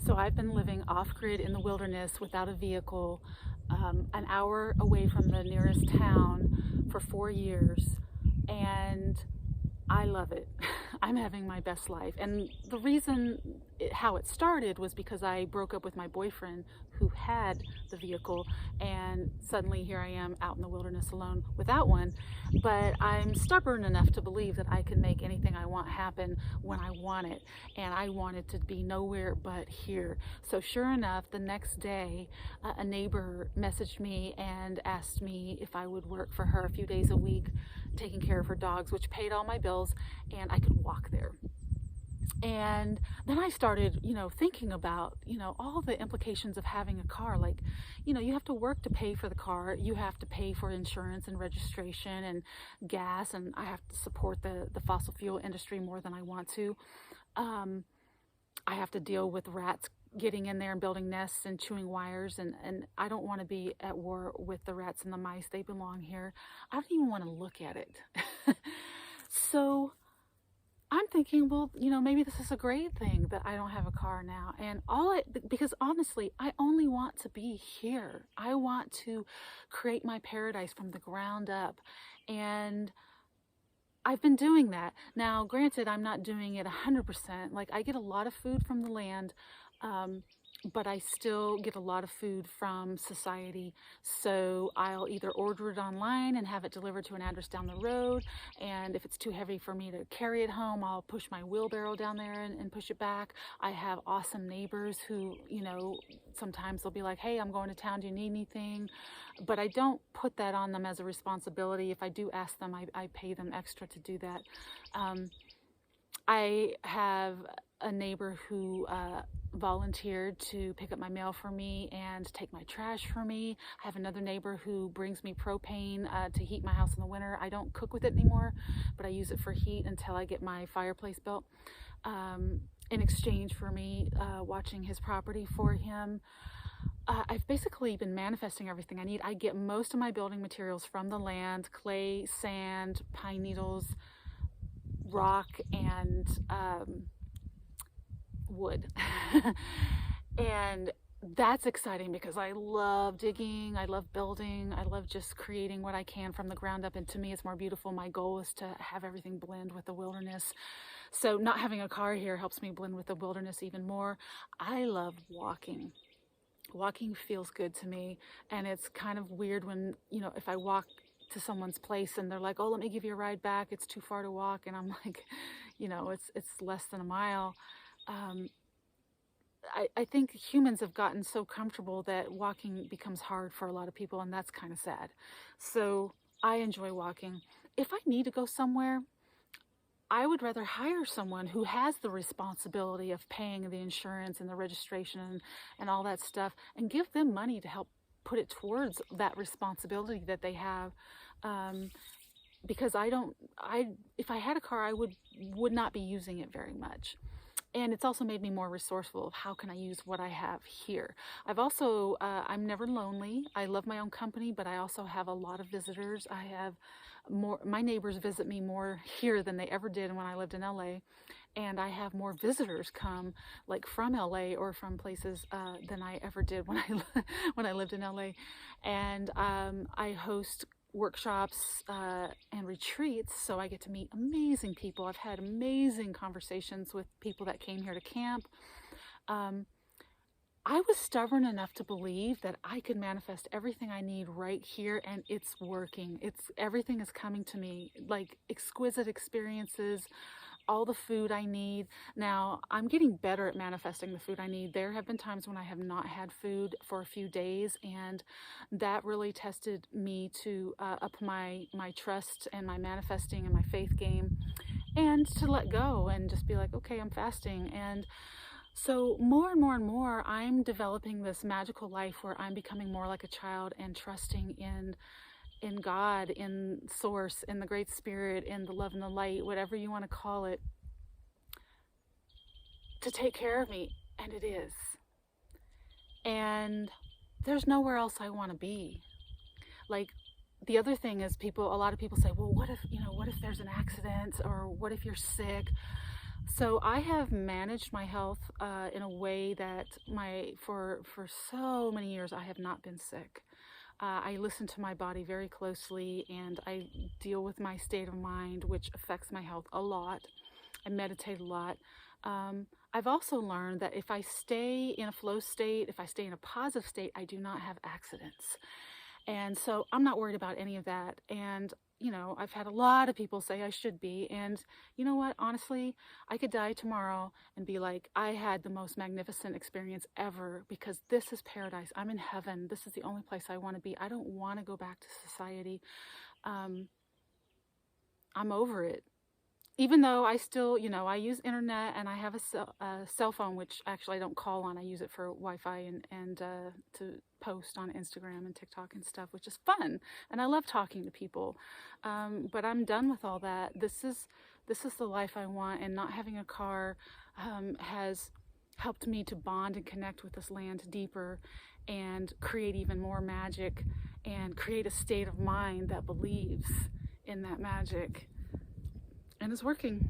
So I've been living off-grid in the wilderness without a vehicle, an hour away from the nearest town for 4 years, and I love it. I'm having my best life. And the reason how it started was because I broke up with my boyfriend who had the vehicle, and suddenly here I am out in the wilderness alone without one. But I'm stubborn enough to believe that I can make anything I want happen when I want it. And I want it to be nowhere but here. So sure enough, the next day, a neighbor messaged me and asked me if I would work for her a few days a week taking care of her dogs, which paid all my bills, and I could walk there. And then I started, thinking about, all the implications of having a car. Like, you have to work to pay for the car. You have to pay for insurance and registration and gas. And I have to support the fossil fuel industry more than I want to. I have to deal with rats getting in there and building nests and chewing wires. And I don't want to be at war with the rats and the mice. They belong here. I don't even want to look at it. So I'm thinking, well, maybe this is a great thing that I don't have a car now. And because honestly, I only want to be here. I want to create my paradise from the ground up. And I've been doing that. Now, granted, I'm not doing it 100%. Like, I get a lot of food from the land, but I still get a lot of food from society. So I'll either order it online and have it delivered to an address down the road. And if it's too heavy for me to carry it home, I'll push my wheelbarrow down there and push it back. I have awesome neighbors who, sometimes they'll be like, hey, I'm going to town. Do you need anything? But I don't put that on them as a responsibility. If I do ask them, I pay them extra to do that. I have a neighbor who volunteered to pick up my mail for me and take my trash for me. I have another neighbor who brings me propane to heat my house in the winter. I don't cook with it anymore, but I use it for heat until I get my fireplace built. In exchange for me watching his property for him. I've basically been manifesting everything I need. I get most of my building materials from the land: clay, sand, pine needles, rock, and wood. And that's exciting because I love digging, I love building, I love just creating what I can from the ground up, and to me it's more beautiful. My goal is to have everything blend with the wilderness. So not having a car here helps me blend with the wilderness even more. I love walking. Walking feels good to me, and it's kind of weird when, if I walk to someone's place and they're like, oh, let me give you a ride back, it's too far to walk, and I'm like, it's less than a mile. I think humans have gotten so comfortable that walking becomes hard for a lot of people, and that's kind of sad. So I enjoy walking. If I need to go somewhere, I would rather hire someone who has the responsibility of paying the insurance and the registration and all that stuff, and give them money to help put it towards that responsibility that they have. Because if I had a car, I would not be using it very much. And it's also made me more resourceful of how can I use what I have here. I've also, I'm never lonely. I love my own company, but I also have a lot of visitors. I have my neighbors visit me more here than they ever did when I lived in LA. And I have more visitors come, like from LA or from places than I ever did when I lived in LA. And I host workshops and retreats, so I get to meet amazing people. I've had amazing conversations with people that came here to camp. I was stubborn enough to believe that I could manifest everything I need right here, and it's working. Everything is coming to me, like exquisite experiences, all the food I need. Now, I'm getting better at manifesting the food I need. There have been times when I have not had food for a few days, and that really tested me to up my trust and my manifesting and my faith game, and to let go and just be like, okay, I'm fasting. And so more and more and more, I'm developing this magical life where I'm becoming more like a child and trusting in God, in Source, in the Great Spirit, in the love and the light, whatever you want to call it, to take care of me. And it is. And there's nowhere else I want to be. Like, the other thing is a lot of people say, well, what if there's an accident, or what if you're sick? So I have managed my health in a way that for so many years I have not been sick. I listen to my body very closely, and I deal with my state of mind, which affects my health a lot. I meditate a lot. I've also learned that if I stay in a flow state, if I stay in a positive state, I do not have accidents. And so I'm not worried about any of that. And, you know, I've had a lot of people say I should be. And you know what? Honestly, I could die tomorrow and be like, I had the most magnificent experience ever, because this is paradise. I'm in heaven. This is the only place I want to be. I don't want to go back to society. I'm over it. Even though I still, you know, I use internet, and I have a cell phone, which actually I don't call on. I use it for Wi-Fi and to post on Instagram and TikTok and stuff, which is fun. And I love talking to people. But I'm done with all that. This is the life I want, and not having a car has helped me to bond and connect with this land deeper, and create even more magic, and create a state of mind that believes in that magic. And it's working.